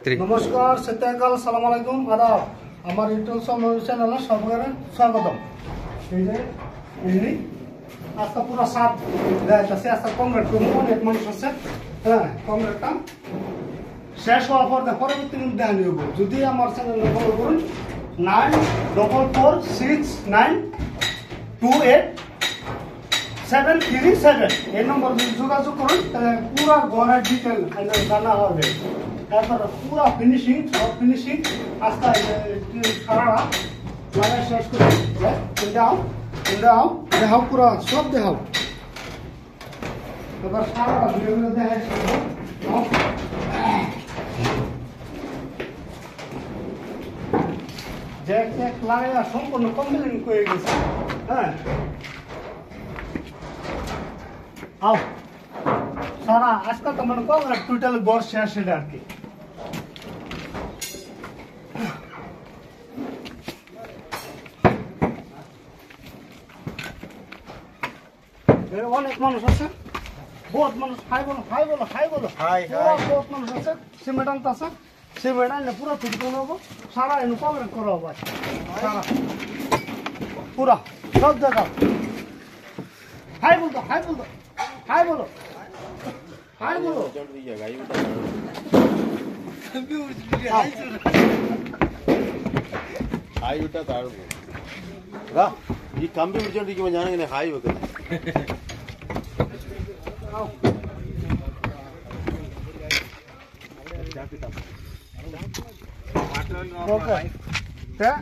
नमस्कार सत्यकाल सलाम आलाइकुम आदाब আমার ইউটিউব চ্যানেলে সবাইকে স্বাগতম। এই যে ইনি আজকে পুরো সাত যাইতেছে আজকে কংগ্রেট করবো অনেক মানুষ আছে। হ্যাঁ কংগ্রেটটা শেষ হওয়ার পর পরবর্তী কিন্তু দেখানি হইব। যদি আমার চ্যানেলে ফলো করুন 9446928737 এই নম্বর যোগাযোগ করুন তাহলে পুরো ঘরের ডিটেল জানা হবে। তারপরে পুরো ফিনিশিং সব ফিনিশিং আস্তে সারা লাগা শেষ করে দাও দাও দেখাও পুরো সব দেখাও। এবার সারা ভিডিও দেখা যে এক লাগাই সম্পূর্ণ কমপ্লিট করে গেছে। হ্যাঁ আও সারা আজকে তো মানে কংগ্রেট টোটাল গড় শেষ এটা আর কি। অনেক মানুষ আছে, বহুত মানুষ খাই বলো খাই বলো খাই বলো বহুত মানুষ আছে। সিমেন্ট আনতে আছে, সিমেন্ট আনলে পুরো ফিট করে নেবো, সারা এনে কভার করা হবে সারা পুরা সব জায়গা। হাই বলতো হাই বলতো হাই বলো হাই বলো हाई उठा तार ये कंबी बिड़चोंडी की मैं जाने हाई होकर ओके